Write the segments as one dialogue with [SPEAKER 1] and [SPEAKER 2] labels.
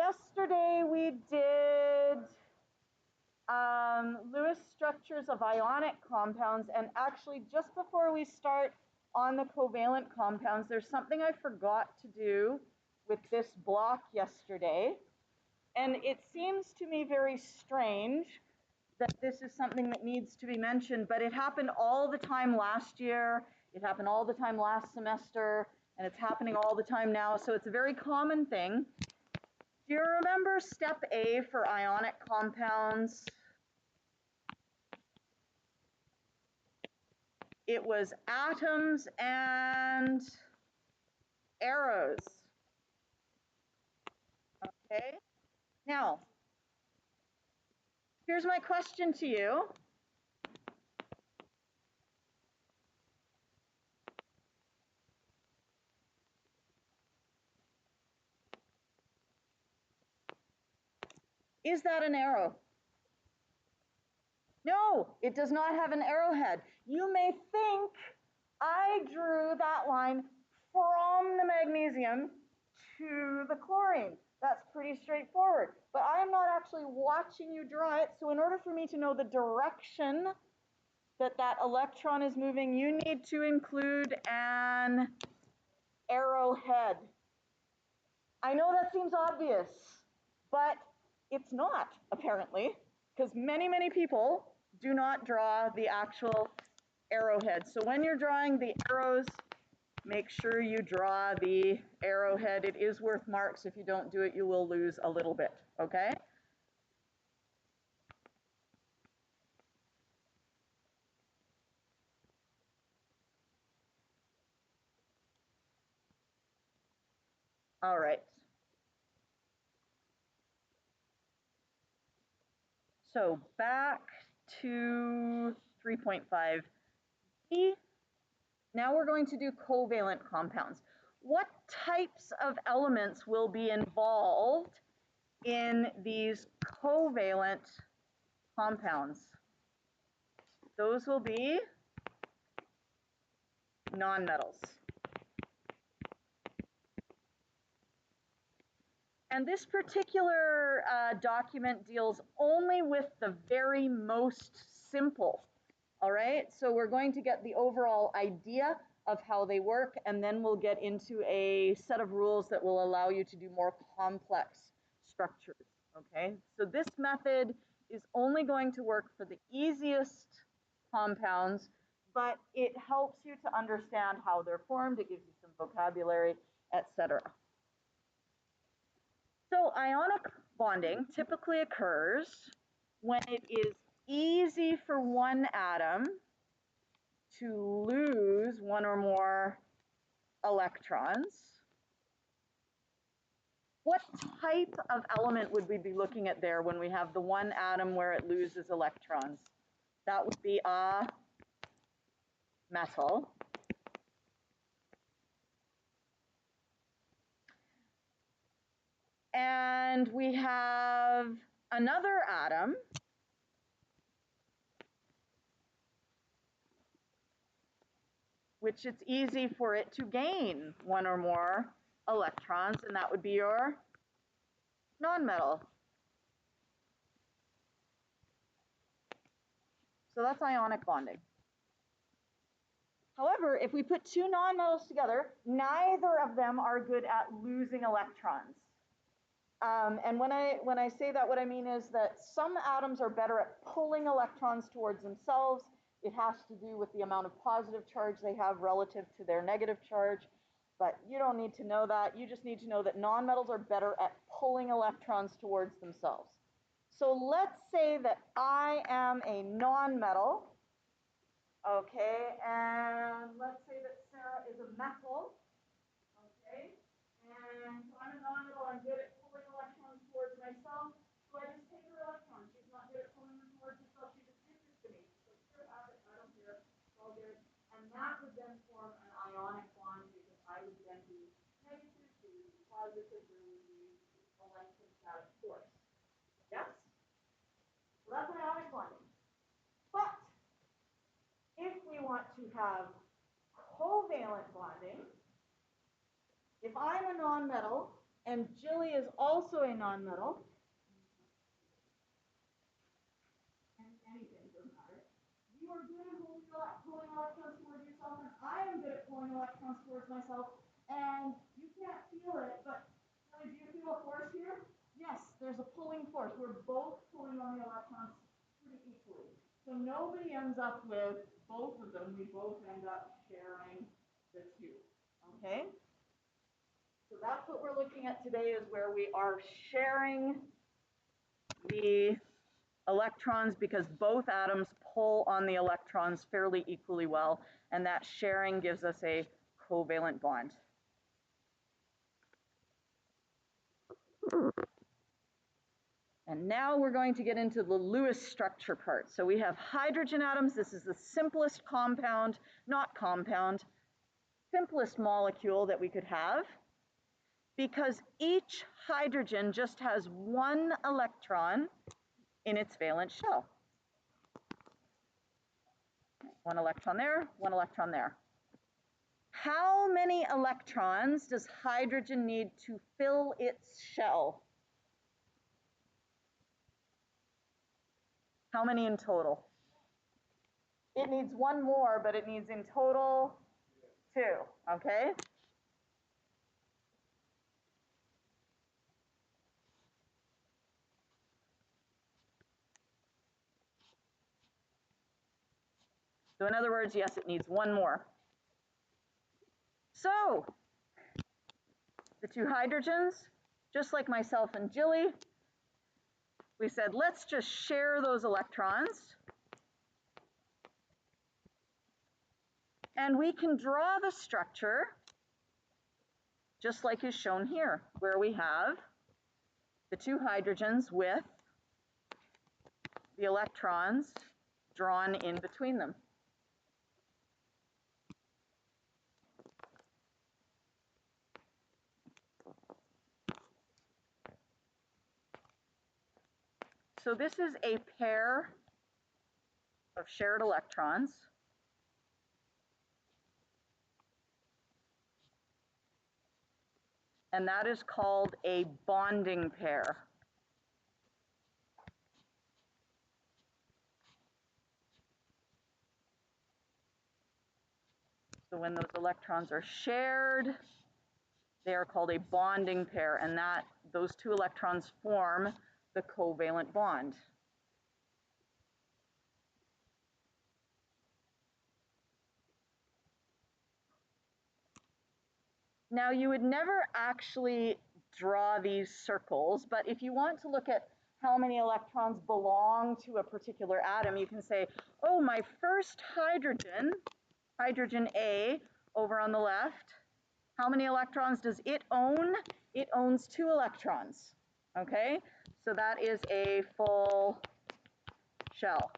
[SPEAKER 1] yesterday we did Lewis structures of ionic compounds, and actually just before we start on the covalent compounds, there's something I forgot to do with this block yesterday, and it seems to me very strange that this is something that needs to be mentioned, but it happened all the time last year, it happened all the time last semester, and it's happening all the time now, so it's a very common thing. Do you remember step A for ionic compounds? It was atoms and arrows. Okay, now, here's my question to you. Is that an arrow? No, it does not have an arrowhead. You may think I drew that line from the magnesium to the chlorine. That's pretty straightforward, but I'm not actually watching you draw it, so in order for me to know the direction that that electron is moving, you need to include an arrowhead. I know that seems obvious, but it's not, apparently, because many people do not draw the actual arrowhead. So when you're drawing the arrows, make sure you draw the arrowhead. It is worth marks. If you don't do it, you will lose a little bit, okay? All right. So back to 3.5b. Now we're going to do covalent compounds. What types of elements will be involved in these covalent compounds? Those will be nonmetals. And this particular document deals only with the very most simple. All right, so we're going to get the overall idea of how they work, and then we'll get into a set of rules that will allow you to do more complex structures, okay? So this method is only going to work for the easiest compounds, but it helps you to understand how they're formed, it gives you some vocabulary, etc. So ionic bonding typically occurs when it is easy for one atom to lose one or more electrons. What type of element would we be looking at there when we have the one atom where it loses electrons? That would be a metal. And we have another atom which it's easy for it to gain one or more electrons, and that would be your nonmetal. So that's ionic bonding. However, if we put two nonmetals together, neither of them are good at losing electrons. And when I say that, what I mean is that some atoms are better at pulling electrons towards themselves. It has to do with the amount of positive charge they have relative to their negative charge. But you don't need to know that. You just need to know that nonmetals are better at pulling electrons towards themselves. So let's say that I am a nonmetal. Okay, and let's say that Sarah is a metal. Okay, and so I'm a nonmetal. I'm good at pulling electrons towards myself. So I just take her electrons. She's not good at pulling them towards herself. She just gives it to me. So sure, have it. I don't care. It's all good. And that would then form an ionic bond because I would then be negative to positive release electrostatic force. Yes? So that's ionic bonding. But if we want to have covalent bonding, if I'm a nonmetal And Jilly is also a nonmetal. And anything doesn't matter. You are good at pulling electrons towards yourself, and I am good at pulling electrons towards myself. And you can't feel it, but Jilly, do you feel a force here? Yes, there's a pulling force. We're both pulling on the electrons pretty equally. So nobody ends up with both of them. We both end up sharing the two. Okay? So that's what we're looking at today, is where we are sharing the electrons because both atoms pull on the electrons fairly equally well, and that sharing gives us a covalent bond. And now we're going to get into the Lewis structure part. So we have hydrogen atoms. This is the simplest compound, not compound, simplest molecule that we could have, because each hydrogen just has one electron in its valence shell. One electron there, one electron there. How many electrons does hydrogen need to fill its shell? How many in total? It needs one more, but it needs in total 2, okay? So in other words, yes, it needs one more. So the 2 hydrogens, just like myself and Jilly, we said, let's just share those electrons. And we can draw the structure just like is shown here, where we have the 2 hydrogens with the electrons drawn in between them. So this is a pair of shared electrons. And that is called a bonding pair. So when those electrons are shared, they are called a bonding pair, and those 2 electrons form the covalent bond. Now, you would never actually draw these circles, but if you want to look at how many electrons belong to a particular atom, you can say, oh, my first hydrogen, hydrogen A, over on the left, how many electrons does it own? It owns 2 electrons, okay? So that is a full shell.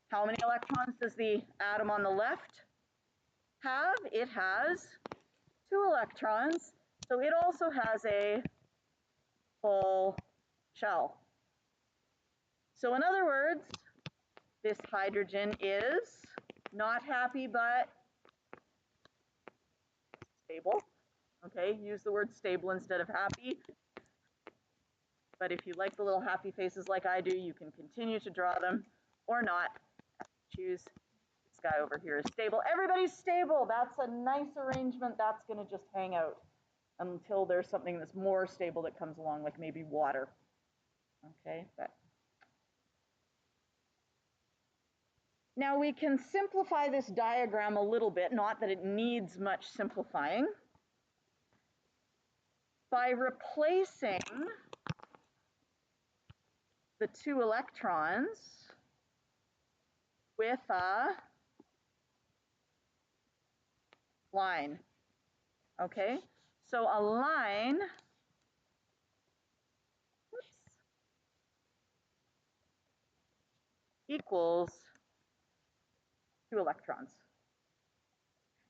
[SPEAKER 1] How many electrons does the atom on the left have? It has 2 electrons, so it also has a full shell. So in other words, this hydrogen is not happy but stable. Okay, use the word stable instead of happy. But if you like the little happy faces like I do, you can continue to draw them or not. Choose this guy over here is stable. Everybody's stable. That's a nice arrangement. That's going to just hang out until there's something that's more stable that comes along, like maybe water. Okay, but now we can simplify this diagram a little bit, not that it needs much simplifying, by replacing the 2 electrons with a line. Okay, so a line, equals 2 electrons.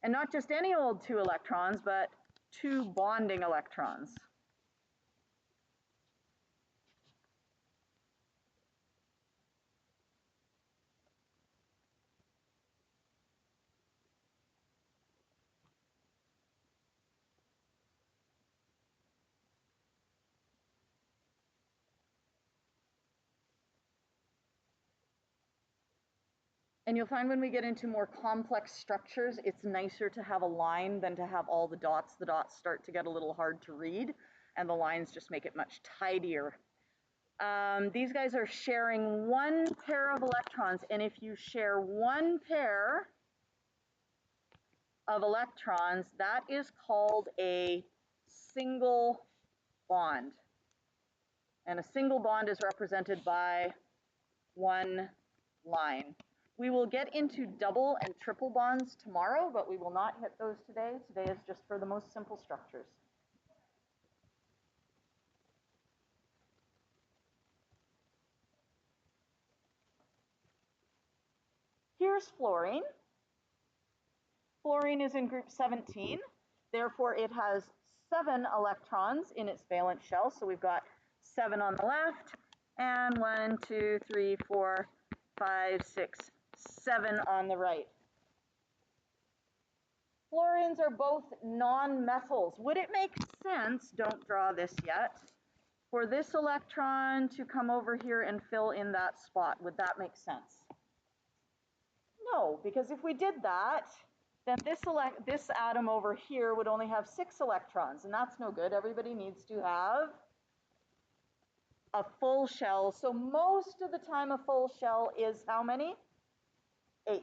[SPEAKER 1] And not just any old 2 electrons, but 2 bonding electrons. And you'll find when we get into more complex structures, it's nicer to have a line than to have all the dots. The dots start to get a little hard to read, and the lines just make it much tidier. These guys are sharing one pair of electrons, and if you share one pair of electrons, that is called a single bond. And a single bond is represented by one line. We will get into double and triple bonds tomorrow, but we will not hit those today. Today is just for the most simple structures. Here's fluorine. Fluorine is in group 17. Therefore, it has 7 electrons in its valence shell. So we've got 7 on the left, and 1, 2, 3, 4, 5, 6, 7 on the right. Fluorines are both non-metals. Would it make sense, don't draw this yet, for this electron to come over here and fill in that spot? Would that make sense? No, because if we did that, then this atom over here would only have 6 electrons, and that's no good. Everybody needs to have a full shell. So most of the time a full shell is how many? 8,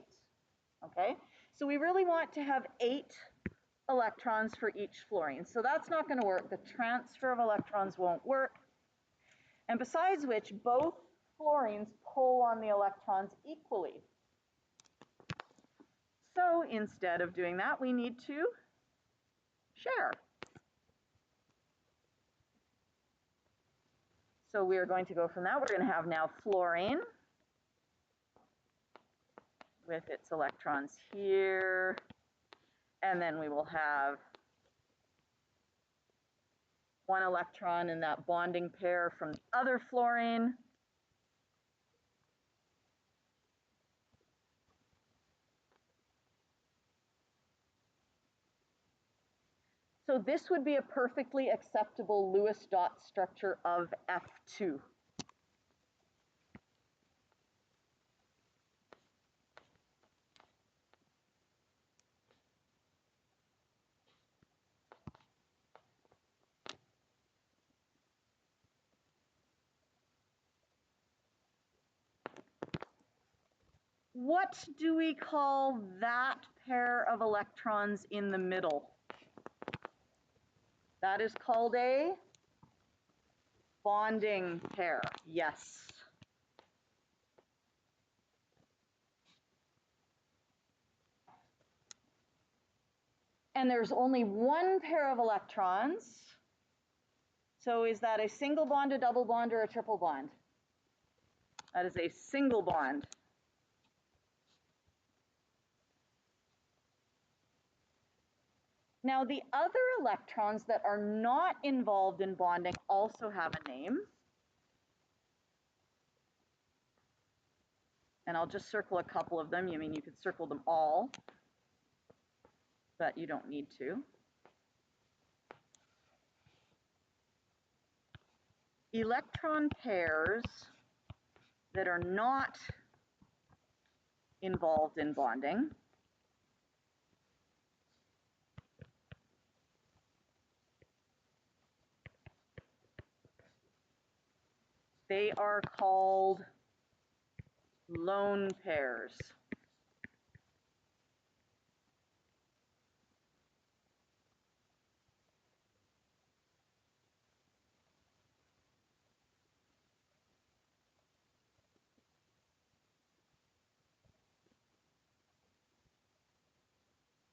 [SPEAKER 1] okay? So we really want to have 8 electrons for each fluorine. So that's not going to work. The transfer of electrons won't work. And besides which, both fluorines pull on the electrons equally. So instead of doing that, we need to share. So we are going to go from that. We're going to have now fluorine with its electrons here. And then we will have 1 electron in that bonding pair from the other fluorine. So this would be a perfectly acceptable Lewis dot structure of F2. What do we call that pair of electrons in the middle? That is called a bonding pair, yes. And there's only 1 pair of electrons. So is that a single bond, a double bond, or a triple bond? That is a single bond. Now the other electrons that are not involved in bonding also have a name. And I'll just circle a couple of them. I mean, you could circle them all, but you don't need to. Electron pairs that are not involved in bonding they are called lone pairs.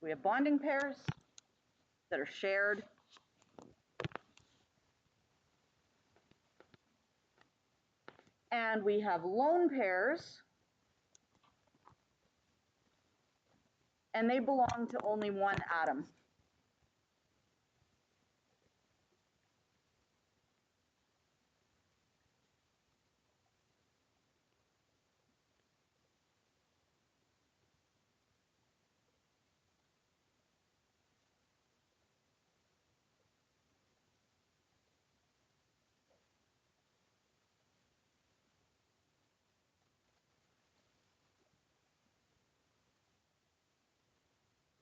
[SPEAKER 1] We have bonding pairs that are shared. And we have lone pairs, and they belong to only 1 atom.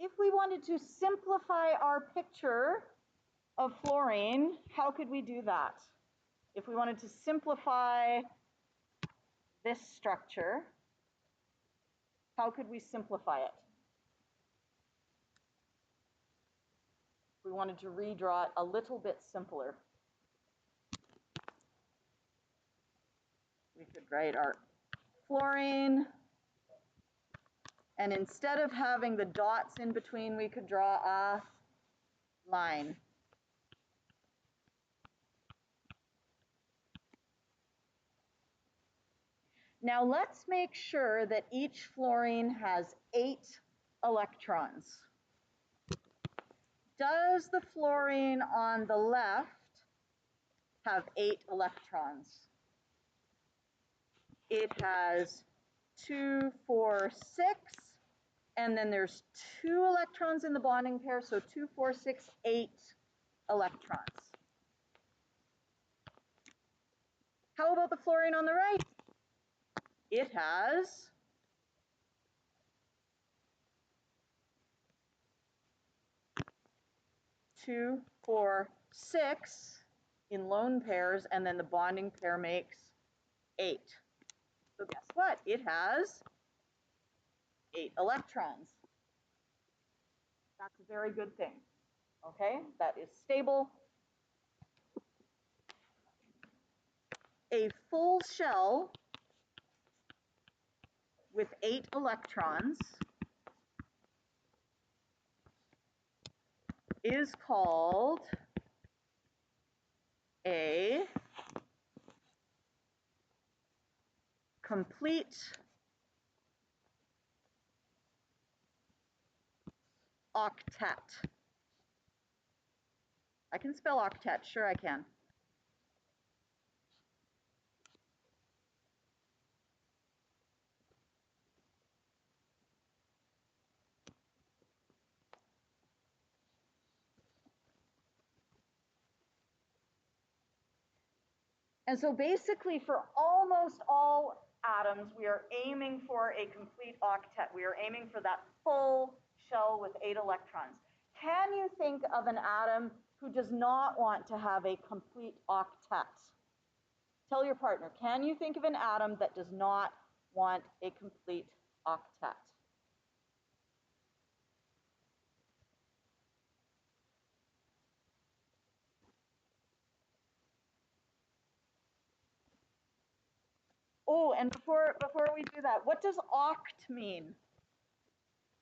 [SPEAKER 1] if we wanted to simplify our picture of fluorine, how could we do that? If we wanted to simplify this structure, how could we simplify it? We wanted to redraw it a little bit simpler. We could write our fluorine, and instead of having the dots in between, we could draw a line. Now let's make sure that each fluorine has 8 electrons. Does the fluorine on the left have 8 electrons? It has 2, 4, 6, and then there's 2 electrons in the bonding pair, so 2, 4, 6, 8 electrons. How about the fluorine on the right? It has 2, 4, 6 in lone pairs, and then the bonding pair makes 8. So guess what? It has 8 electrons. That's a very good thing. Okay, that is stable. A full shell with 8 electrons is called a complete octet. I can spell octet, sure I can. And so basically for almost all atoms, we are aiming for a complete octet. We are aiming for that full shell with 8 electrons. Can you think of an atom who does not want to have a complete octet? Tell your partner, can you think of an atom that does not want a complete octet? Oh, and before we do that, what does oct mean?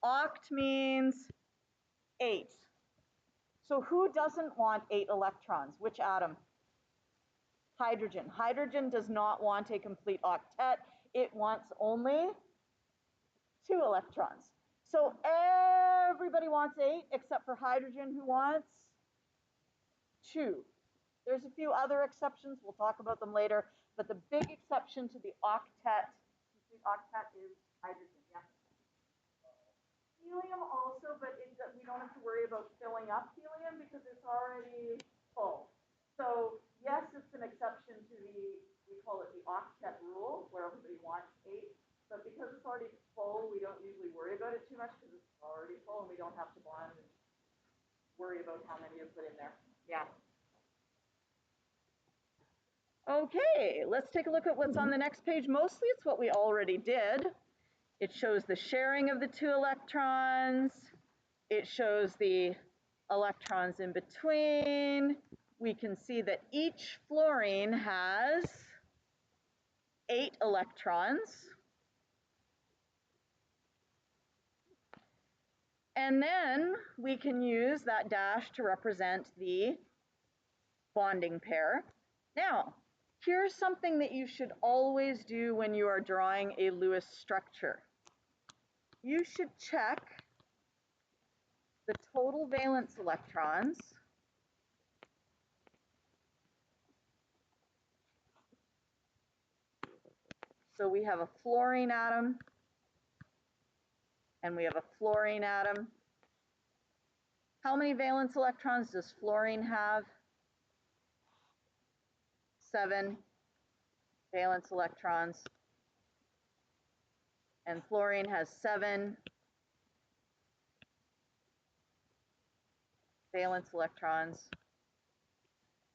[SPEAKER 1] Oct means 8. So who doesn't want 8 electrons? Which atom? Hydrogen. Hydrogen does not want a complete octet. It wants only 2 electrons. So everybody wants 8 except for hydrogen, who wants 2. There's a few other exceptions. We'll talk about them later. But the big exception to the octet, complete octet, is hydrogen. Yeah. Helium also, but we don't have to worry about filling up helium because it's already full. So yes, it's an exception to we call it the octet rule, where everybody wants 8. But because it's already full, we don't usually worry about it too much because it's already full and we don't have to bond and worry about how many you put in there. Yeah. Okay, let's take a look at what's on the next page. Mostly it's what we already did. It shows the sharing of the 2 electrons. It shows the electrons in between. We can see that each fluorine has 8 electrons. And then we can use that dash to represent the bonding pair. Now, here's something that you should always do when you are drawing a Lewis structure. You should check the total valence electrons So we have a fluorine atom and we have a fluorine atom. How many valence electrons does fluorine have? 7 valence electrons. And fluorine has 7 valence electrons.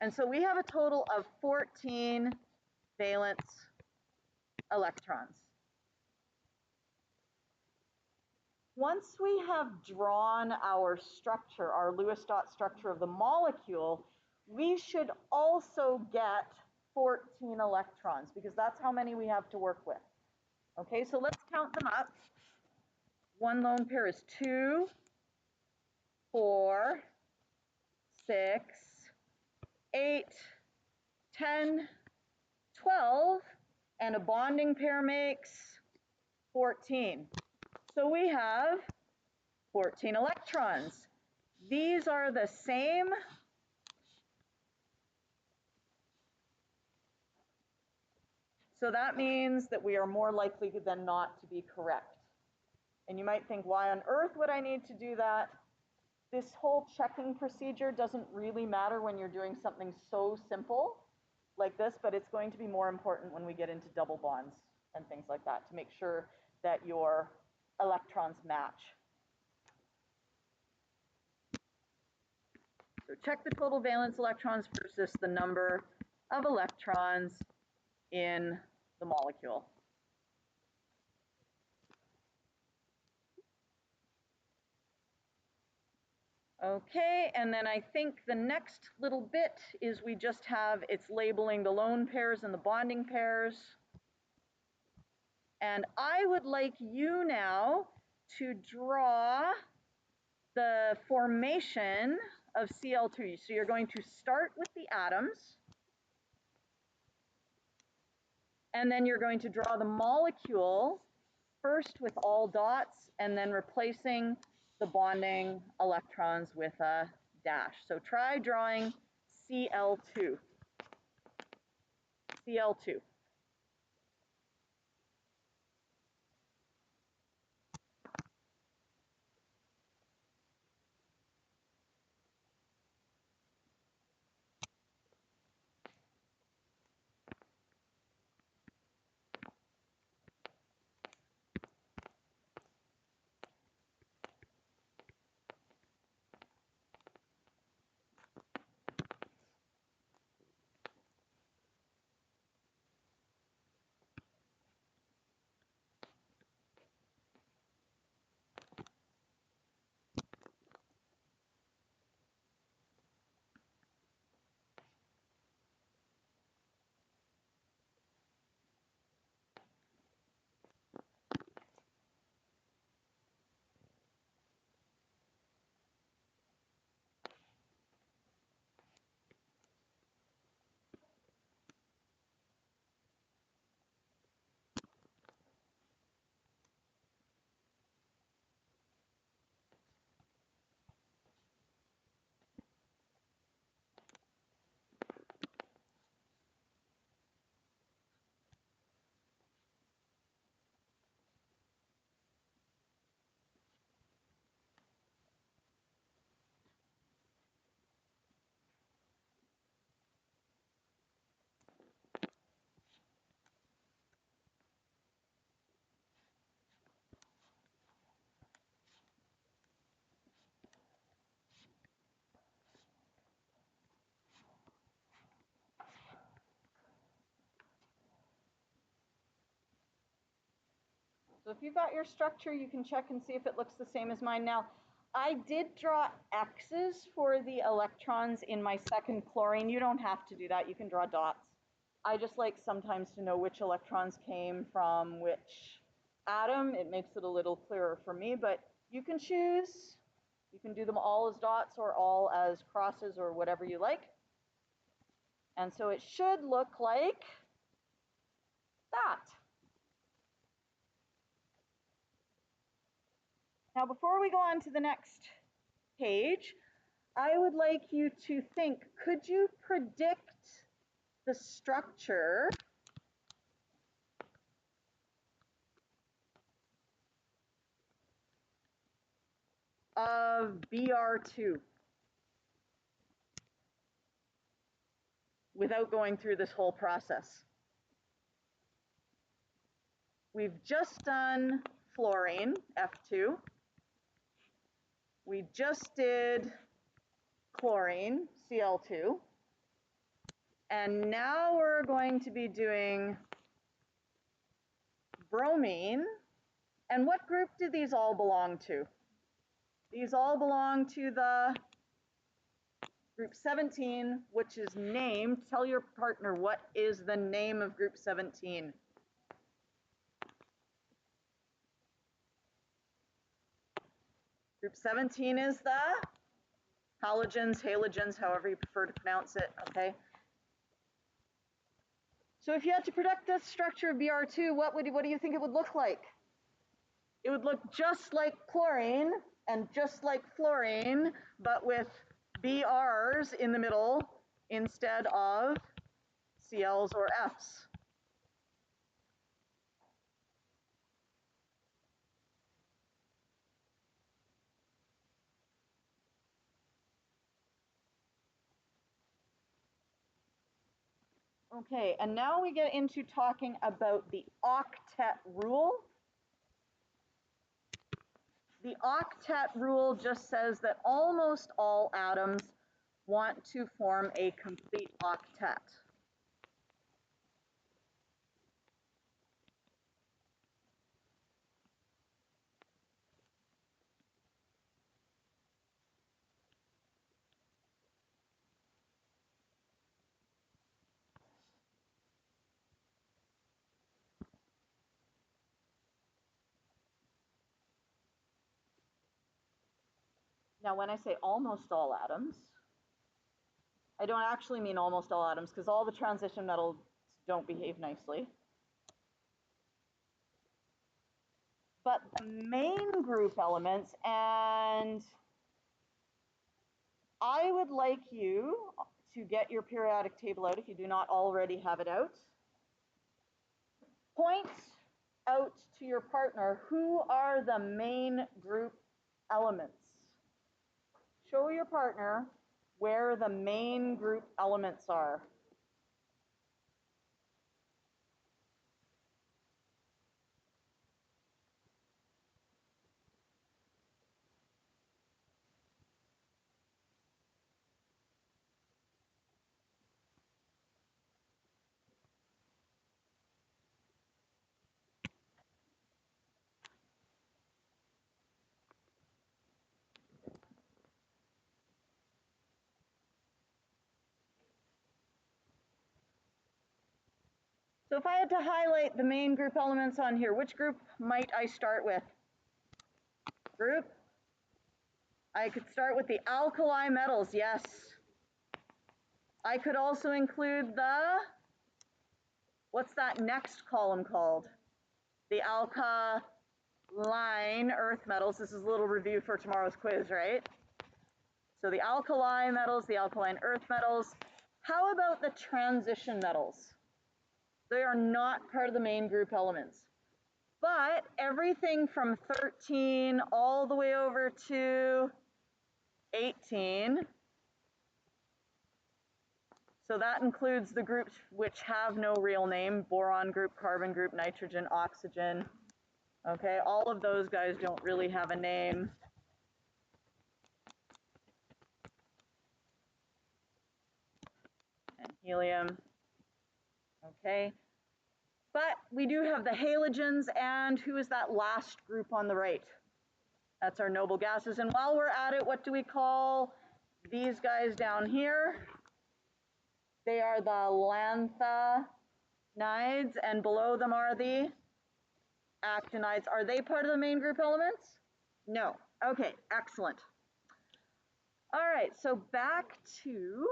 [SPEAKER 1] And so we have a total of 14 valence electrons. Once we have drawn our structure, our Lewis dot structure of the molecule, we should also get 14 electrons because that's how many we have to work with. Okay, so let's count them up. One lone pair is 2, 4, 6, 8, 10, 12, and a bonding pair makes 14. So we have 14 electrons. These are the same so that means that we are more likely than not to be correct. And you might think, why on earth would I need to do that? This whole checking procedure doesn't really matter when you're doing something so simple like this, but it's going to be more important when we get into double bonds and things like that to make sure that your electrons match. So check the total valence electrons versus the number of electrons in the molecule. Okay, and then I think the next little bit is we just have, it's labeling the lone pairs and the bonding pairs. And I would like you now to draw the formation of Cl2. So you're going to start with the atoms, and then you're going to draw the molecule first with all dots, and then replacing the bonding electrons with a dash. So try drawing Cl2. Cl2. So if you've got your structure, you can check and see if it looks the same as mine. Now, I did draw X's for the electrons in my second chlorine. You don't have to do that. You can draw dots. I just like sometimes to know which electrons came from which atom. It makes it a little clearer for me, but you can choose. You can do them all as dots or all as crosses or whatever you like. And so it should look like that. Now, before we go on to the next page, I would like you to think, could you predict the structure of Br2 without going through this whole process? We've just done fluorine, F2. We just did chlorine, Cl2. And now we're going to be doing bromine. And what group do these all belong to? These all belong to the group 17, which is named, tell your partner what is the name of group 17. Group 17 is the halogens, halogens, however you prefer to pronounce it, okay? So if you had to predict this structure of Br2, what do you think it would look like? It would look just like chlorine and just like fluorine, but with Brs in the middle instead of Cls or Fs. Okay, and now we get into talking about the octet rule. The octet rule just says that almost all atoms want to form a complete octet. Now, when I say almost all atoms, I don't actually mean almost all atoms, because all the transition metals don't behave nicely. But the main group elements, and I would like you to get your periodic table out if you do not already have it out. Point out to your partner who are the main group elements. Show your partner where the main group elements are. So if I had to highlight the main group elements on here, which group might I start with? Group? I could start with the alkali metals, yes. I could also include the, what's that next column called? The alkaline earth metals. This is a little review for tomorrow's quiz, right? So the alkali metals, the alkaline earth metals. How about the transition metals? They are not part of the main group elements. But everything from 13 all the way over to 18, so that includes the groups which have no real name, boron group, carbon group, nitrogen, oxygen. Okay, all of those guys don't really have a name. And helium. Okay. But we do have the halogens, and who is that last group on the right? That's our noble gases. And while we're at it, what do we call these guys down here? They are the lanthanides, and below them are the actinides. Are they part of the main group elements? No. Okay, excellent. All right, so back to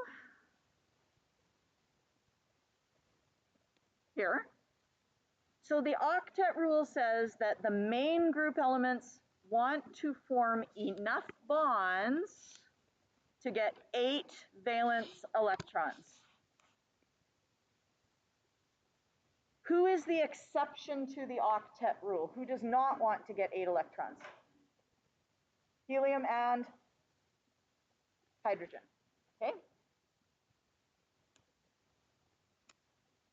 [SPEAKER 1] here. So the octet rule says that the main group elements want to form enough bonds to get 8 valence electrons. Who is the exception to the octet rule? Who does not want to get 8 electrons? Helium and hydrogen, okay?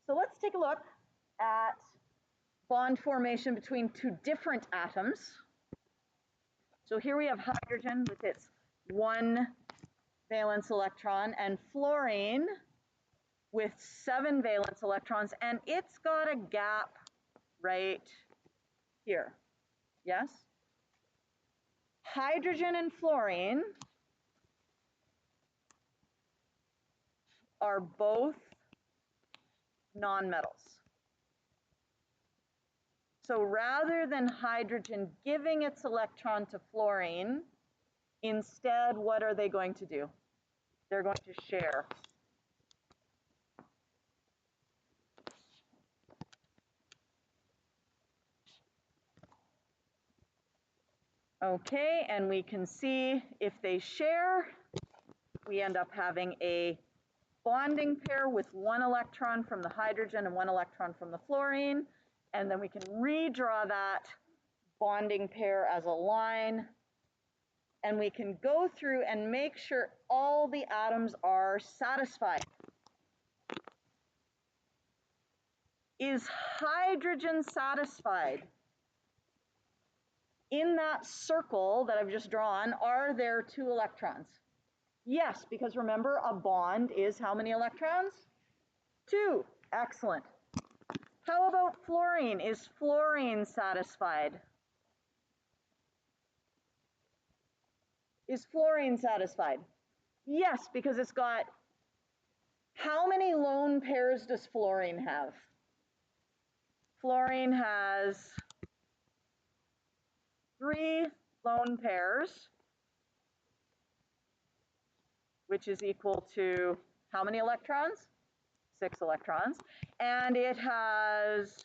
[SPEAKER 1] So let's take a look at bond formation between 2 different atoms. So here we have hydrogen with its 1 valence electron, and fluorine with 7 valence electrons, and it's got a gap right here. Yes? Hydrogen and fluorine are both nonmetals. So rather than hydrogen giving its electron to fluorine, instead, what are they going to do? They're going to share. Okay, and we can see if they share, we end up having a bonding pair with 1 electron from the hydrogen and 1 electron from the fluorine, and then we can redraw that bonding pair as a line, and we can go through and make sure all the atoms are satisfied. Is hydrogen satisfied? In that circle that I've just drawn, are there 2 electrons? Yes, because remember, a bond is how many electrons? 2. Excellent. How about fluorine? Is fluorine satisfied? Is fluorine satisfied? Yes, because it's got, how many lone pairs does fluorine have? Fluorine has 3 lone pairs, which is equal to how many electrons? 6 electrons. And it has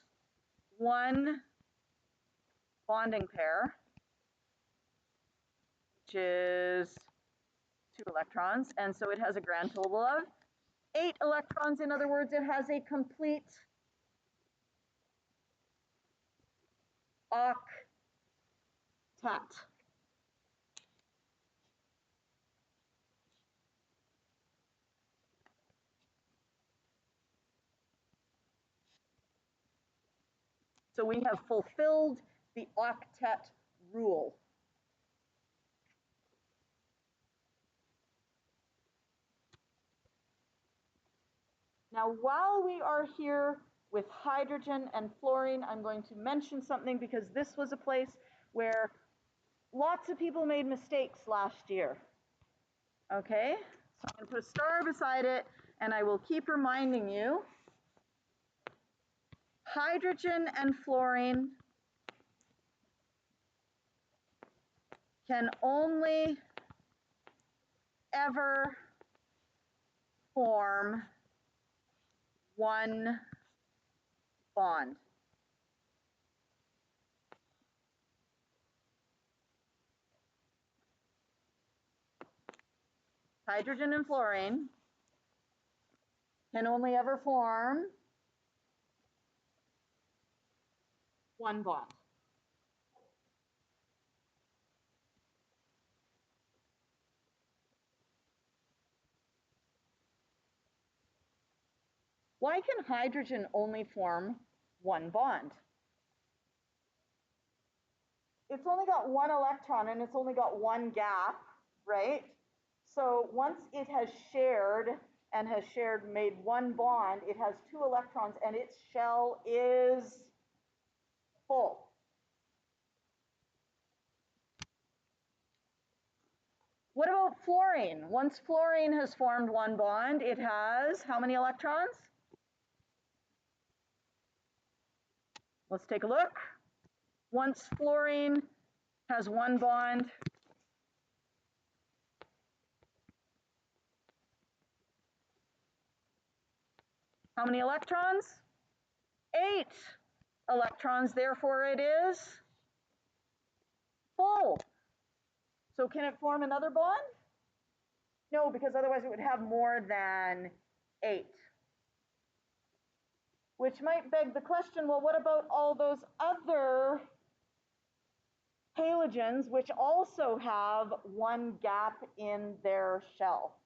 [SPEAKER 1] 1 bonding pair, which is 2 electrons. And so it has a grand total of 8 electrons. In other words, it has a complete octet. So we have fulfilled the octet rule. Now, while we are here with hydrogen and fluorine, I'm going to mention something because this was a place where lots of people made mistakes last year. Okay, so I'm going to put a star beside it, and I will keep reminding you. Hydrogen and fluorine can only ever form 1 bond. Hydrogen and fluorine can only ever form 1 bond. Why can hydrogen only form 1 bond? It's only got 1 electron and it's only got 1 gap, right? So once it has shared and has made 1 bond, it has 2 electrons and its shell is full. What about fluorine? Once fluorine has formed 1 bond, it has how many electrons? Let's take a look. Once fluorine has 1 bond, how many electrons? 8 electrons, therefore it is full. So can it form another bond? No, because otherwise it would have more than 8. Which might beg the question, well, what about all those other halogens which also have 1 gap in their shell?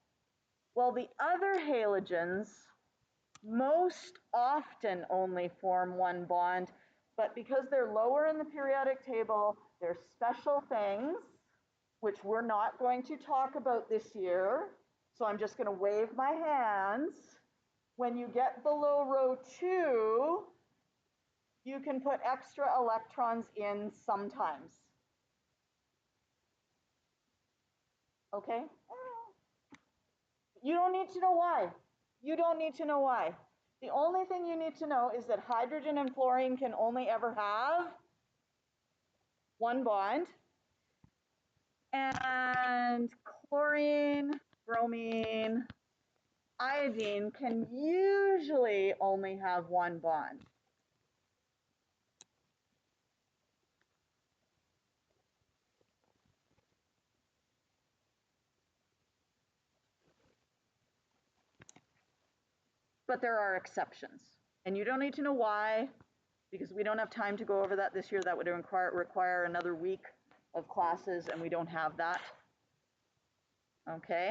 [SPEAKER 1] Well, the other halogens most often only form 1 bond, but because they're lower in the periodic table, there's special things which we're not going to talk about this year, So I'm just going to wave my hands. When you get below row 2, you can put extra electrons in sometimes. Okay? You don't need to know why. You don't need to know why. The only thing you need to know is that hydrogen and fluorine can only ever have one bond. And chlorine, bromine, iodine can usually only have one bond. But there are exceptions. And you don't need to know why, because we don't have time to go over that this year. That would require another week of classes, and we don't have that. Okay?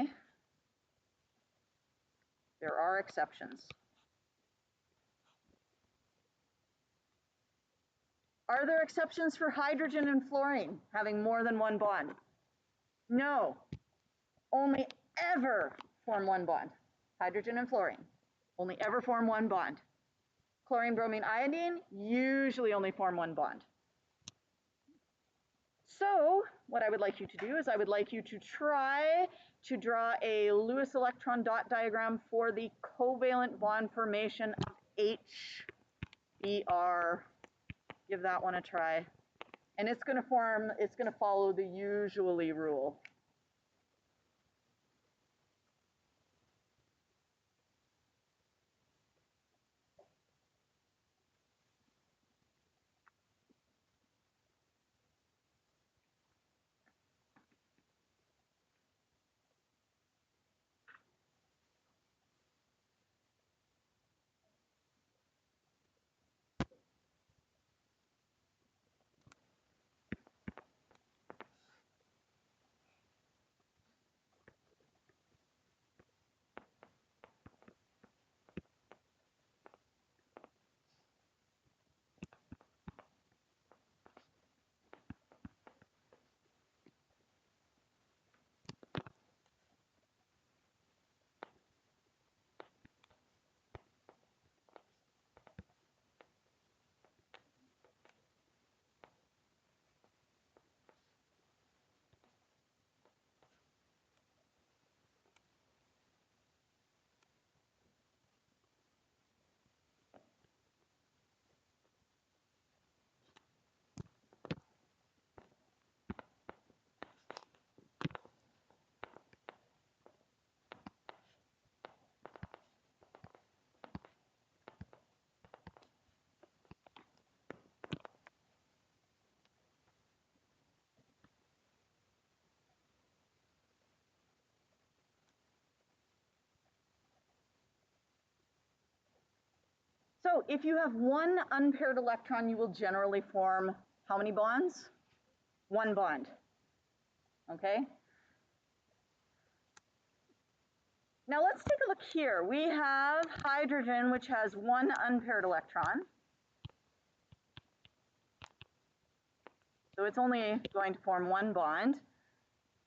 [SPEAKER 1] There are exceptions. Are there exceptions for hydrogen and fluorine having more than one bond? No. Only ever form one bond. Hydrogen and fluorine only ever form one bond. Chlorine, bromine, iodine usually only form one bond. So what I would like you to do is I would like you to try to draw a Lewis electron dot diagram for the covalent bond formation of HBr. Give that one a try. And it's going to follow the usually rule. So if you have one unpaired electron, you will generally form how many bonds? One bond. Okay? Now let's take a look here. We have hydrogen, which has one unpaired electron. So it's only going to form one bond.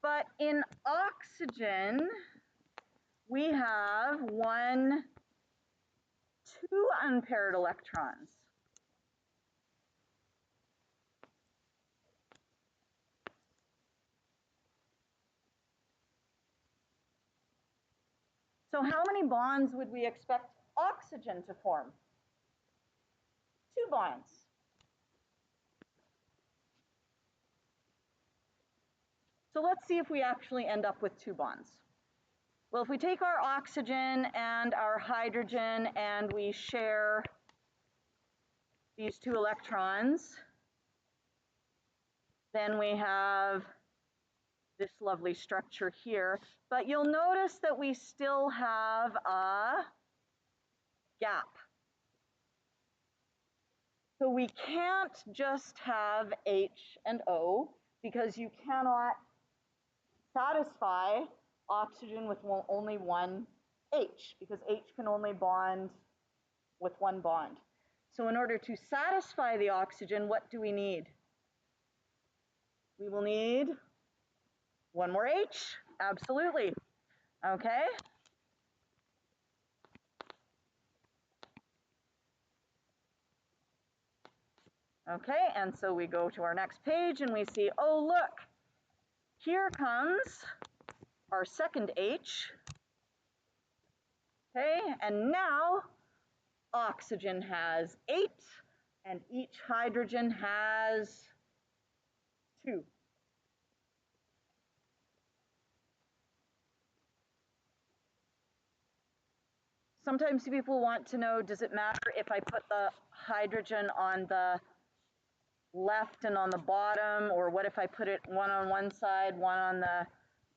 [SPEAKER 1] But in oxygen, we have two unpaired electrons. So how many bonds would we expect oxygen to form? Two bonds. So let's see if we actually end up with two bonds. Well, if we take our oxygen and our hydrogen and we share these two electrons, then we have this lovely structure here. But you'll notice that we still have a gap. So we can't just have H and O, because you cannot satisfy oxygen with only one H, because H can only bond with one bond. So in order to satisfy the oxygen, what do we need? We will need one more H, absolutely. Okay? Okay, and so we go to our next page and we see, oh look, here comes our second H. Okay, and now oxygen has 8 and each hydrogen has 2. Sometimes people want to know, does it matter if I put the hydrogen on the left and on the bottom, or what if I put it one on one side, one on the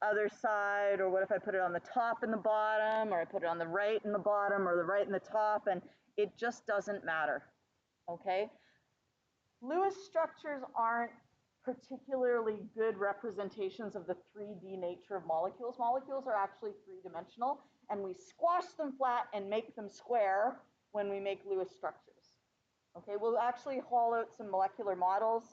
[SPEAKER 1] other side, or what if I put it on the top and the bottom, or I put it on the right and the bottom, or the right and the top, and it just doesn't matter, okay? Lewis structures aren't particularly good representations of the 3D nature of molecules. Molecules are actually three-dimensional, and we squash them flat and make them square when we make Lewis structures. Okay, we'll actually haul out some molecular models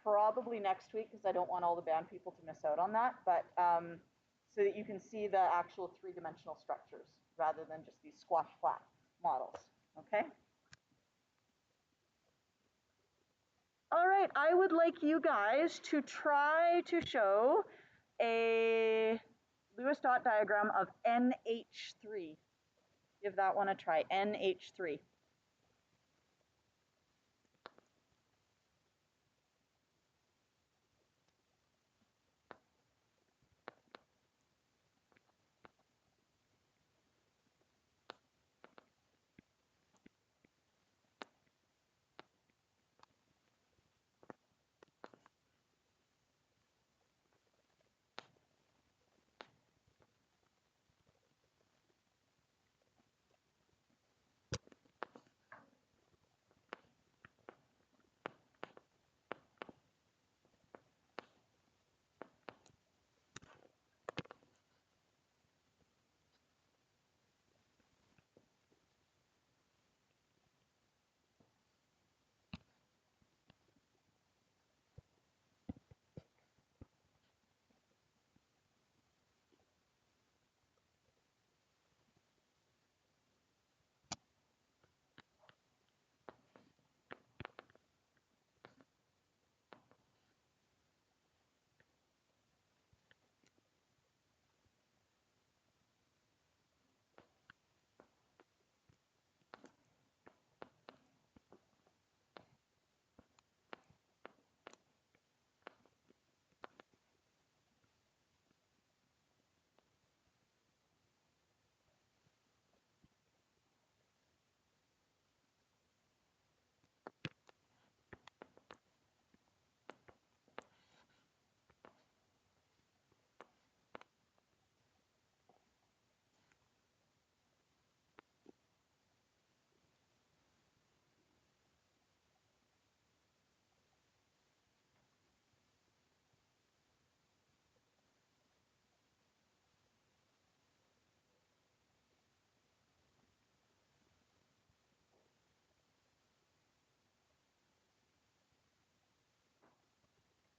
[SPEAKER 1] probably next week, because I don't want all the band people to miss out on that, but so that you can see the actual three-dimensional structures rather than just these squash flat models, okay? All right, I would like you guys to try to show a Lewis dot diagram of NH3. Give that one a try, NH3.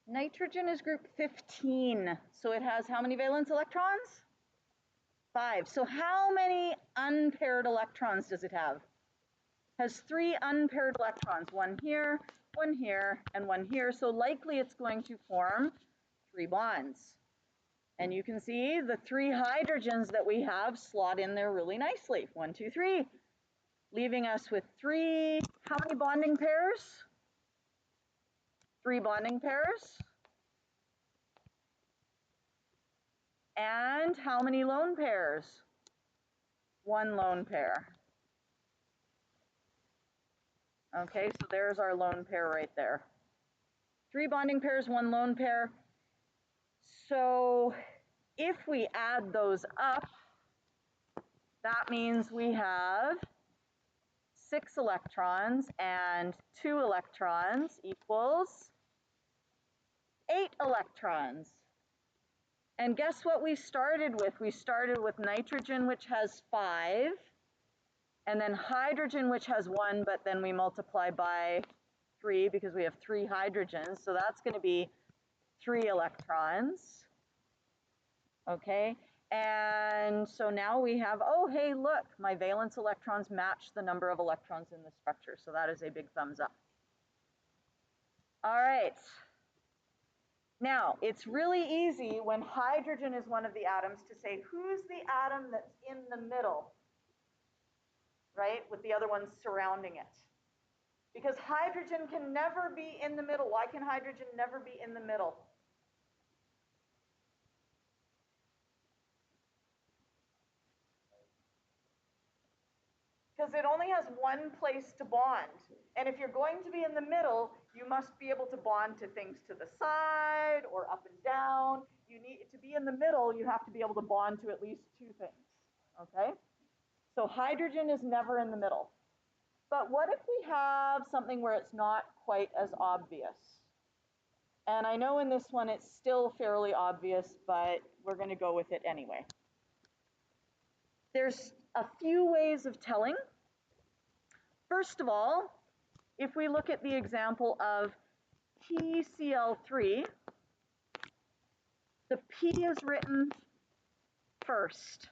[SPEAKER 1] Nitrogen is group 15, so it has how many valence electrons? 5. So how many unpaired electrons does it have? Has 3 unpaired electrons, one here, and one here. So likely it's going to form 3 bonds. And you can see the 3 hydrogens that we have slot in there really nicely. 1, 2, 3. Leaving us with 3, how many bonding pairs? 3 bonding pairs. And how many lone pairs? 1 lone pair. Okay, so there's our lone pair right there. 3 bonding pairs, 1 lone pair. So if we add those up, that means we have 6 electrons and 2 electrons equals 8 electrons. And guess what we started with? We started with nitrogen, which has 5, and then hydrogen, which has 1, but then we multiply by 3 because we have 3 hydrogens. So that's going to be 3 electrons. Okay, And so now we have, oh, hey, look, my valence electrons match the number of electrons in the structure. So that is a big thumbs up. All right. Now, it's really easy when hydrogen is one of the atoms to say, who's the atom that's in the middle, right, with the other ones surrounding it? Because hydrogen can never be in the middle. Why can hydrogen never be in the middle? Because it only has one place to bond. And if you're going to be in the middle, you must be able to bond to things to the side or up and down. You need to be in the middle, you have to be able to bond to at least two things, okay? So hydrogen is never in the middle. But what if we have something where it's not quite as obvious? And I know in this one it's still fairly obvious, but we're going to go with it anyway. There's a few ways of telling. First of all, if we look at the example of PCl3, the P is written first.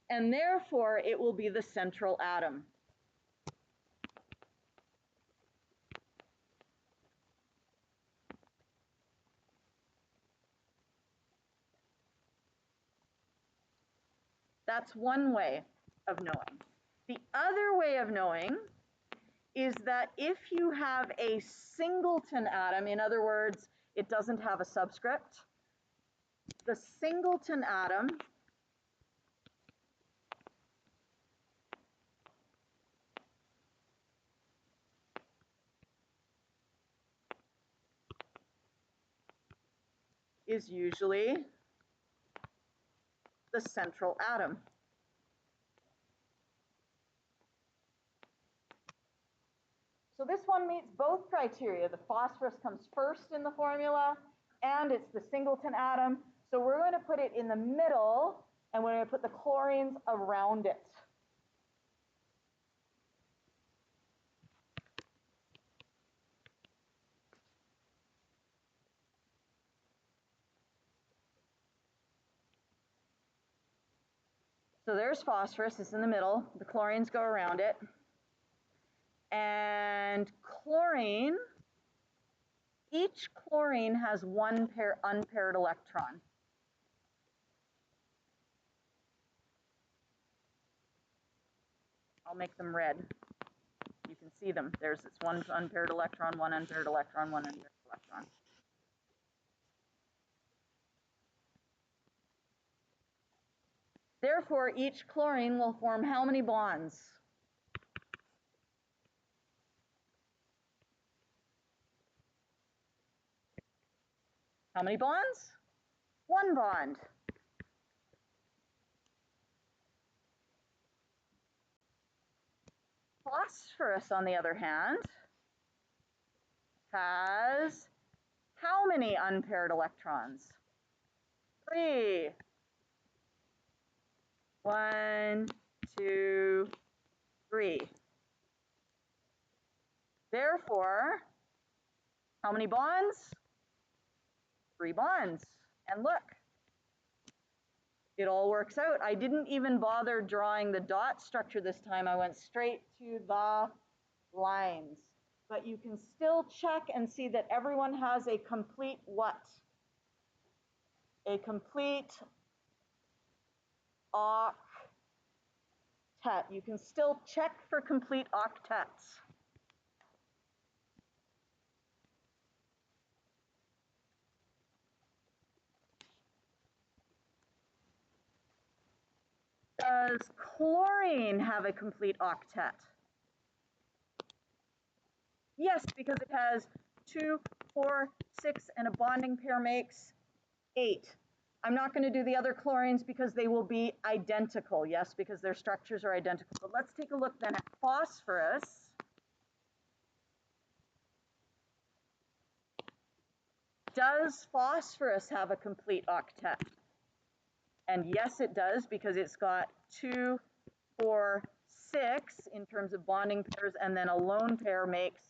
[SPEAKER 1] And therefore, it will be the central atom. That's one way of knowing. The other way of knowing is that if you have a singleton atom, in other words, it doesn't have a subscript, the singleton atom is usually the central atom. So this one meets both criteria. The phosphorus comes first in the formula, and it's the singleton atom. So we're going to put it in the middle, and we're going to put the chlorines around it. So there's phosphorus, it's in the middle. The chlorines go around it. And chlorine, each chlorine has one unpaired electron. I'll make them red. You can see them. There's this one unpaired electron, one unpaired electron, one unpaired electron. Therefore, each chlorine will form how many bonds? How many bonds? One bond. Phosphorus, on the other hand, has how many unpaired electrons? 3. 1, 2, 3. Therefore, how many bonds? 3 bonds. And look, it all works out. I didn't even bother drawing the dot structure this time. I went straight to the lines. But you can still check and see that everyone has a complete what? A complete octet. You can still check for complete octets. Does chlorine have a complete octet? Yes, because it has 2, 4, 6, and a bonding pair makes 8. I'm not going to do the other chlorines because they will be identical. Yes, because their structures are identical. But let's take a look then at phosphorus. Does phosphorus have a complete octet? And yes, it does, because it's got 2, 4, 6 in terms of bonding pairs, and then a lone pair makes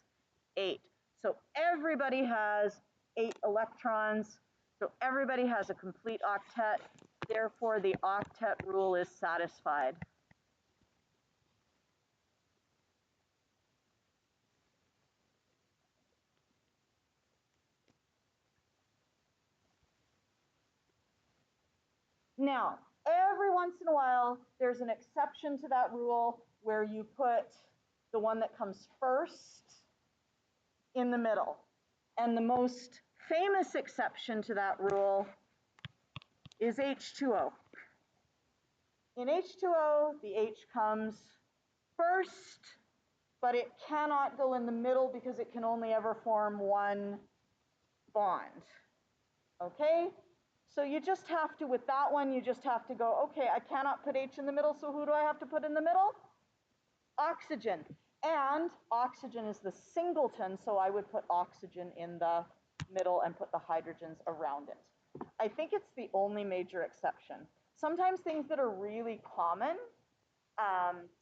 [SPEAKER 1] 8. So everybody has 8 electrons. So everybody has a complete octet, therefore the octet rule is satisfied. Now, every once in a while, there's an exception to that rule where you put the one that comes first in the middle. And the most famous exception to that rule is H2O. In H2O, the H comes first, but it cannot go in the middle because it can only ever form one bond. Okay? So you just have to, with that one, you just have to go, okay, I cannot put H in the middle, so who do I have to put in the middle? Oxygen. And oxygen is the singleton, so I would put oxygen in the middle and put the hydrogens around it. I think it's the only major exception. Sometimes things that are really common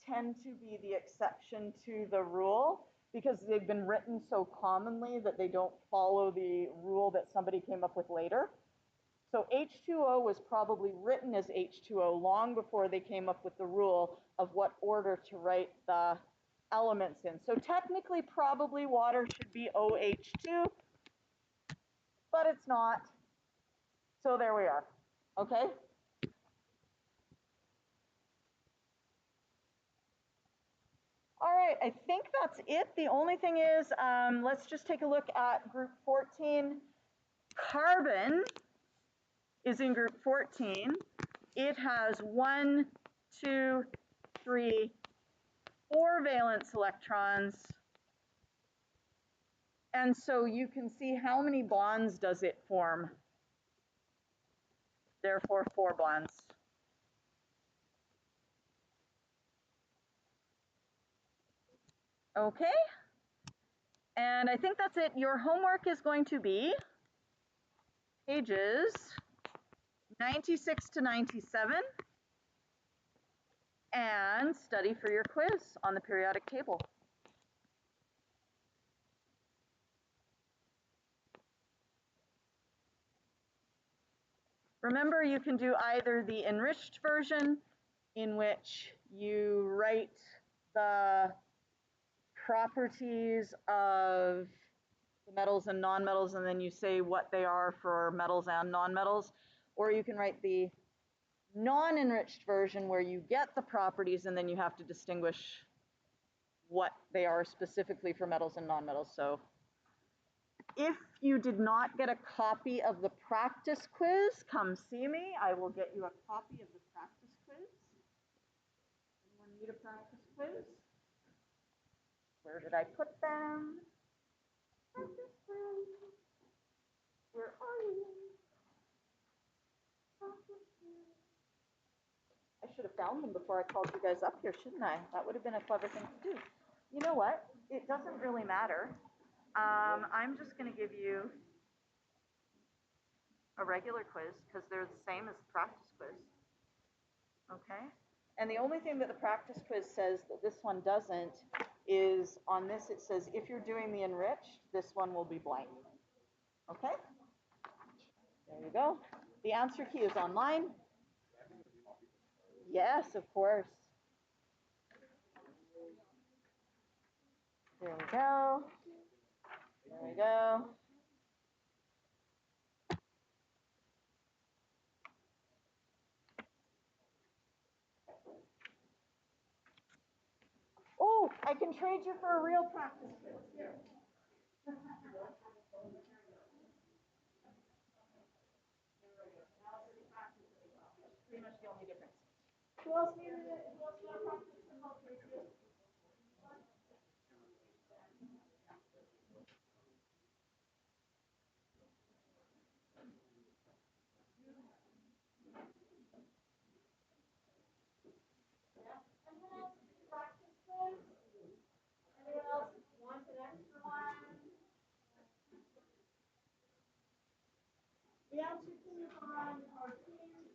[SPEAKER 1] tend to be the exception to the rule because they've been written so commonly that they don't follow the rule that somebody came up with later. So H2O was probably written as H2O long before they came up with the rule of what order to write the elements in. So technically, probably water should be OH2, but it's not. So there we are, okay? All right, I think that's it. The only thing is, let's just take a look at group 14. Carbon is in group 14. It has 1, 2, 3, 4 valence electrons. And so you can see how many bonds does it form. Therefore, 4 bonds. Okay. And I think that's it. Your homework is going to be pages 96 to 97 and study for your quiz on the periodic table. Remember, you can do either the enriched version, in which you write the properties of the metals and nonmetals, and then you say what they are for metals and nonmetals, or you can write the non-enriched version where you get the properties and then you have to distinguish what they are specifically for metals and nonmetals. So if you did not get a copy of the practice quiz, come see me. I will get you a copy of the practice quiz. Anyone need a practice quiz? Where did I put them? Practice quiz. Where are you? Practice quiz. I should have found them before I called you guys up here, shouldn't I? That would have been a clever thing to do. You know what? It doesn't really matter. I'm just going to give you a regular quiz because they're the same as the practice quiz. Okay? And the only thing that the practice quiz says that this one doesn't is on this it says if you're doing the enriched, this one will be blank. Okay? There you go. The answer key is online. Yes, of course. There we go. There we go. Oh, I can trade you for a real practice quiz. Here. Pretty much the only difference. Who else needed it? Who else wanted a practice quiz? I'll trade you. Anyone else need a practice quiz? Anyone else want an extra one? The answer key is on our team.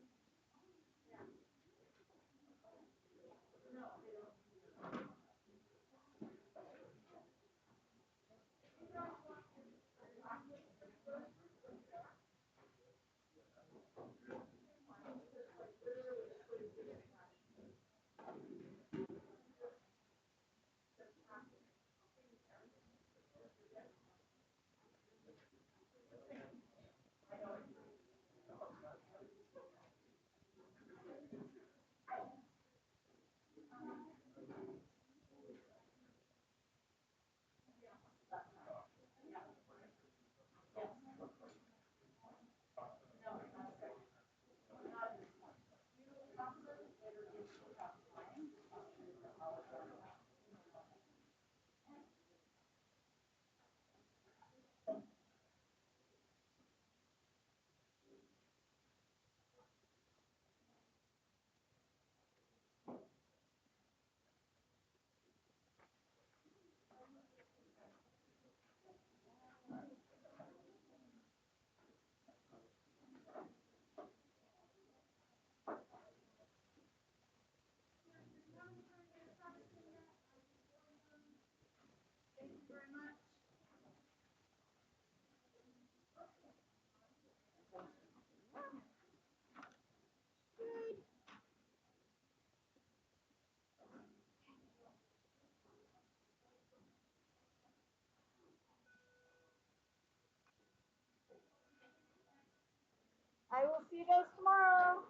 [SPEAKER 1] I will see you guys tomorrow.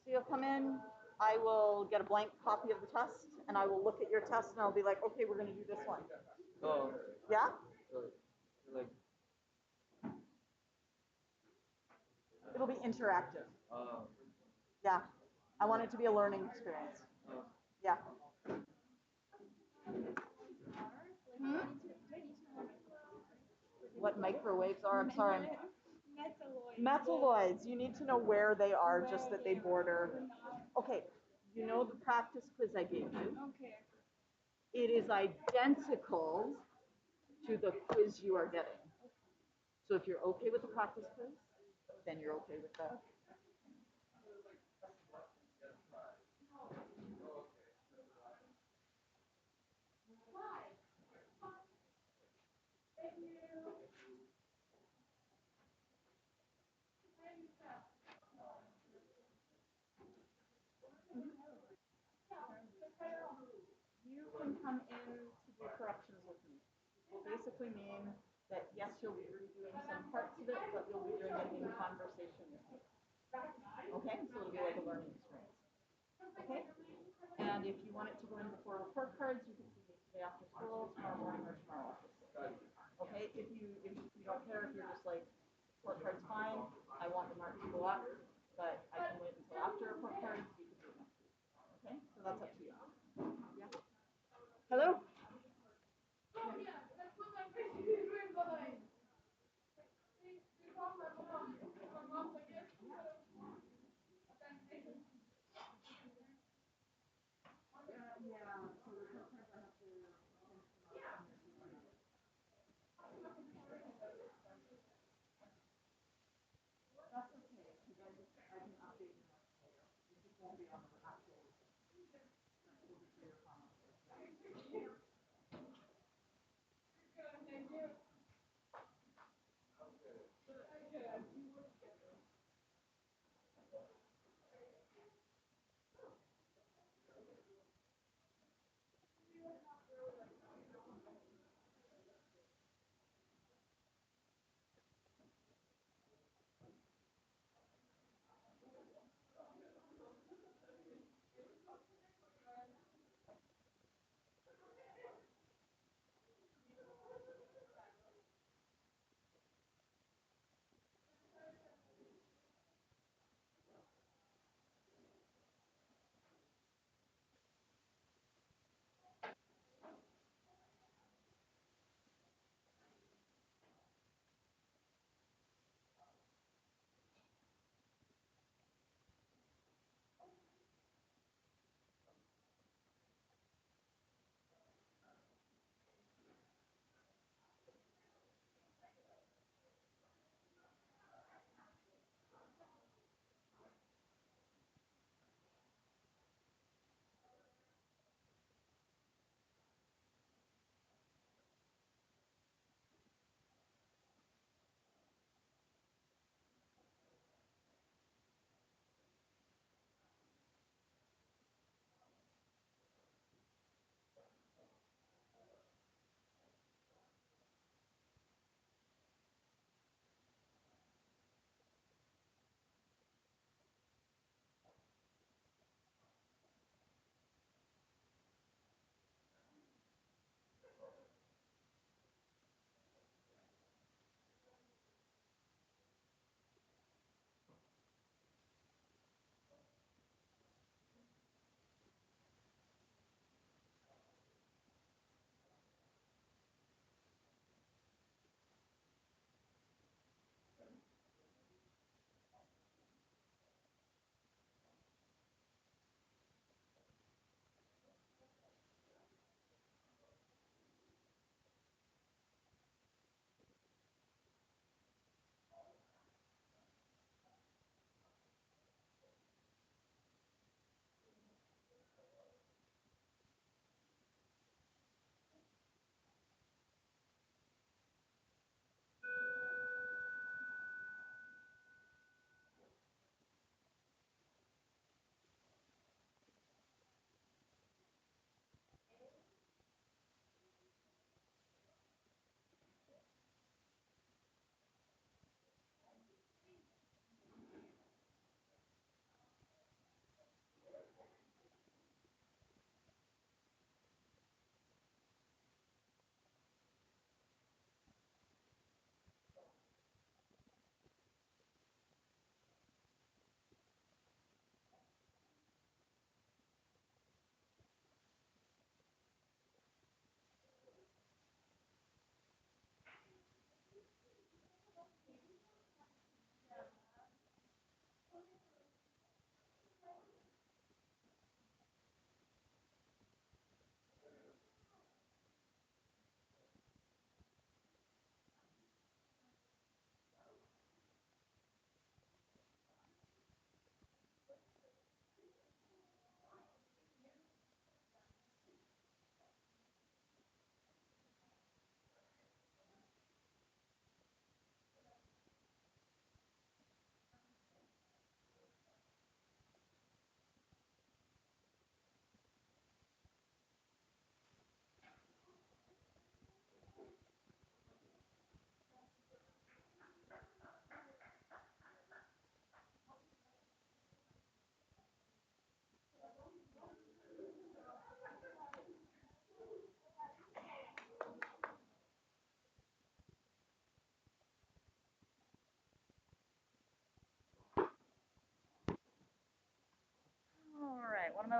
[SPEAKER 1] So you'll come in, I will get a blank copy of the test, and I will look at your test, and I'll be like, okay, we're going to do this one.
[SPEAKER 2] Oh,
[SPEAKER 1] Yeah?
[SPEAKER 2] like,
[SPEAKER 1] It'll be interactive.
[SPEAKER 2] uh,
[SPEAKER 1] Yeah. I want it to be a learning experience. Yeah. Hmm? What microwaves are? I'm sorry. Metalloids. You need to know where they are, just that they border. Okay. You know the practice quiz I gave you?
[SPEAKER 3] Okay.
[SPEAKER 1] It is identical to the quiz you are getting. So if you're okay with the practice quiz, then you're okay with the. You can come in to do corrections with me. It will basically mean that yes, you'll be redoing some parts of it, but you'll be doing it in conversation with me. Okay, so it'll be like a learning experience. Okay, and if you want it to go in before report cards, you can see me today after school, tomorrow morning, or tomorrow after school. Okay, if you don't care, if you're just like report cards fine, I want the mark to go up, but I can wait until after report cards. You can do it next week. Okay, so that's up to you. Yeah. Hello.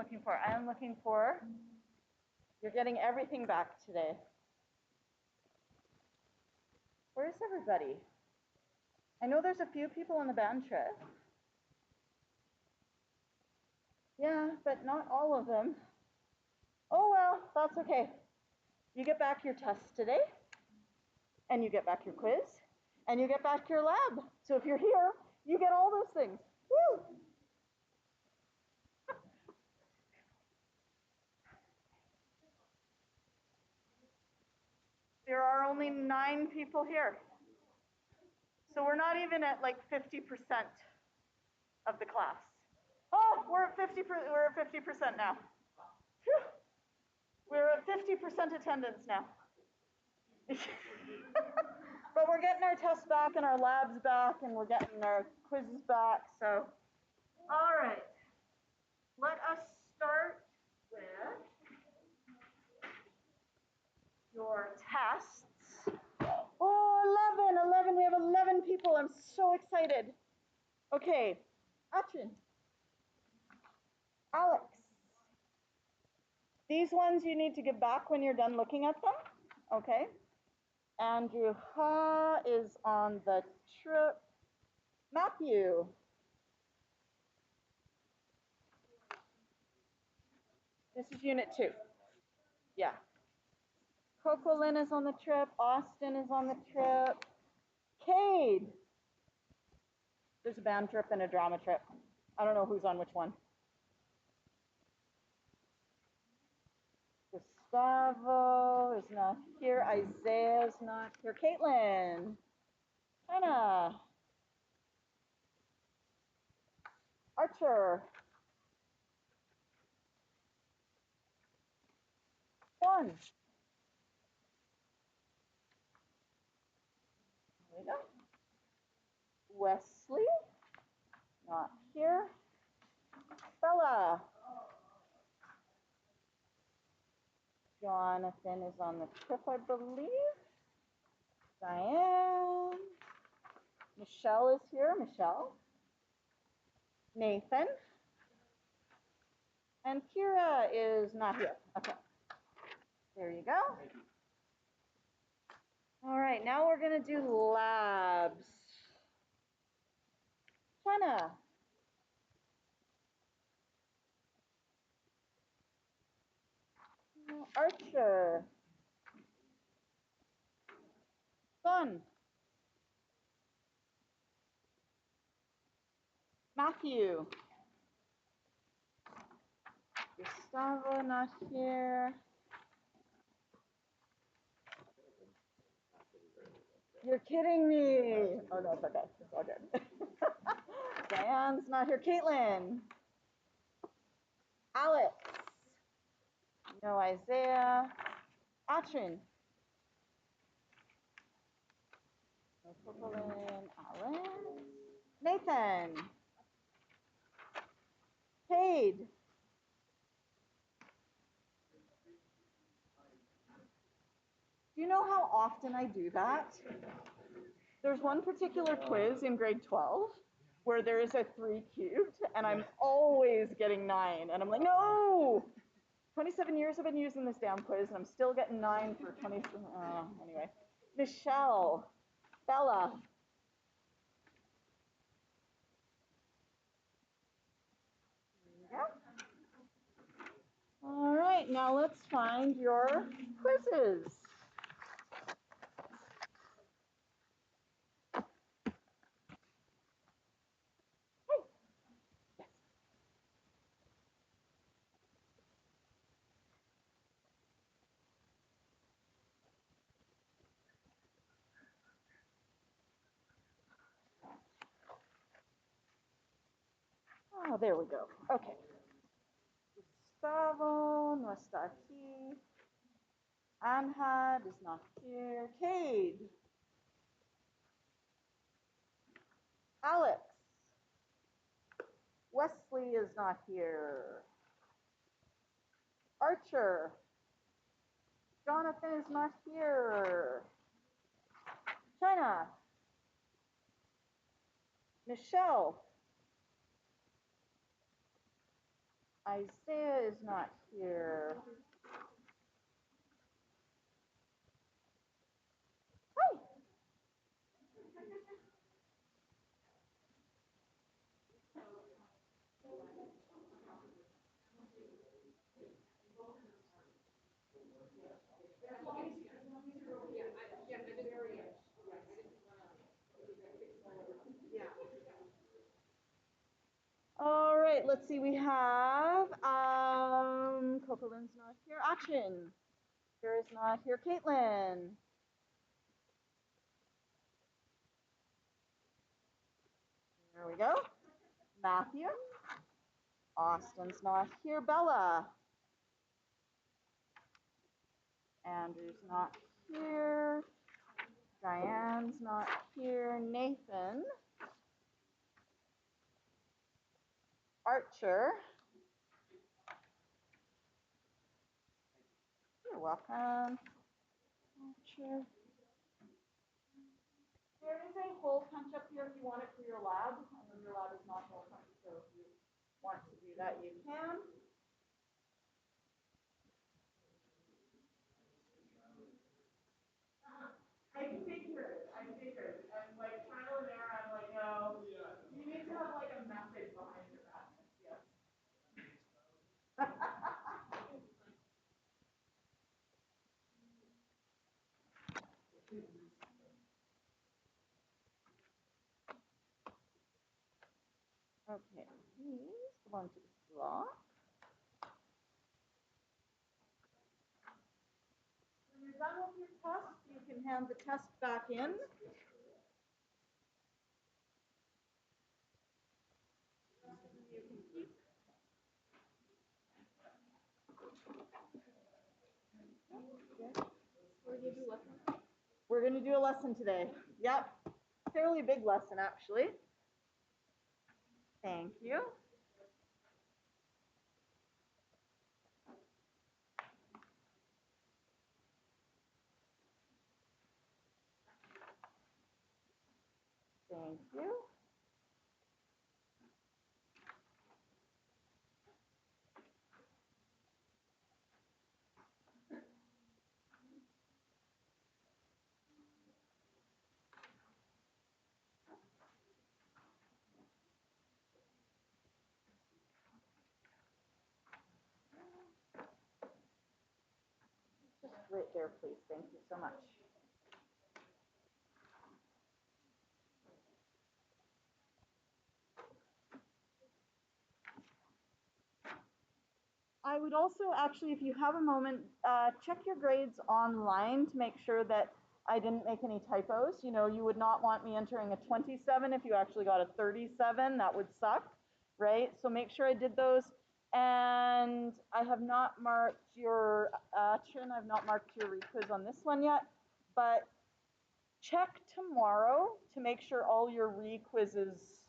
[SPEAKER 1] looking for? I am looking for, you're getting everything back today. Where's everybody? I know there's a few people on the band trip. Yeah, but not all of them. Oh, well, that's okay. You get back your test today, and you get back your quiz, and you get back your lab. So if you're here, you get all those things. Woo! There are only 9 people here. So we're not even at like 50% of the class. Oh, we're at 50% now. Whew. We're at 50% attendance now. But we're getting our tests back and our labs back and we're getting our quizzes back. So, all right. Let us start with your tests. Oh, 11. We have 11 people. I'm so excited. Okay, action. Alex. These ones you need to give back when you're done looking at them. Okay. Andrew Ha is on the trip. Matthew. This is unit 2. Yeah. Covalent is on the trip. Austin is on the trip. Cade. There's a band trip and a drama trip. I don't know who's on which one. Gustavo is not here. Isaiah is not here. Caitlin. Hannah. Archer. Juan. There we go. Wesley. Not here. Bella. Jonathan is on the trip, I believe. Diane. Michelle is here. Michelle. Nathan. And Kira is not here. Okay. There you go. All right, now we're going to do labs. China. Archer. Sun. Matthew. Gustavo, not here. You're kidding me. Oh, no, it's okay. It's all good. Diane's not here. Caitlin. Alex. No Isaiah. Atrin. No Covalent. Alex. Nathan. Cade. Do you know how often I do that? There's one particular quiz in grade 12 where there is a 3 cubed and I'm always getting 9 and I'm like, no, 27 years I've been using this damn quiz and I'm still getting 9 for 20. Anyway, Michelle, Bella. Yeah. All right, now let's find your quizzes. Oh, there we go. Okay. Gustavo no está aquí. Anhad is not here. Cade. Alex. Wesley is not here. Archer. Jonathan is not here. China. Michelle. Isaiah is not here. Hi. All right, let's see. We have Covalent's not here. Action. Kira's not here. Caitlin. There we go. Matthew. Austin's not here. Bella. Andrew's not here. Diane's not here. Nathan. Archer. You're welcome. Archer. There is a hole punch up here if you want it for your lab. I know your lab is not hole punch, so if you want to do that, you can. I figured. And like trial and error, I'm like, no, you need to have like a method behind your madness, yes. Okay, please belong to this block. When you're done with your test, you can hand the test back in. You can keep. We're going to do a lesson today. Yep. Fairly big lesson, actually. Thank you. Thank you. Just right there, please. Thank you so much. I would also actually, if you have a moment, check your grades online to make sure that I didn't make any typos. You know, you would not want me entering a 27 if you actually got a 37. That would suck, right? So make sure I did those. And I have not marked your action. I've not marked your requiz on this one yet, but check tomorrow to make sure all your requizzes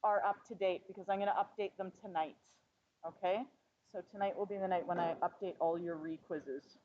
[SPEAKER 1] are up to date because I'm going to update them tonight. Okay? So tonight will be the night when I update all your requizzes.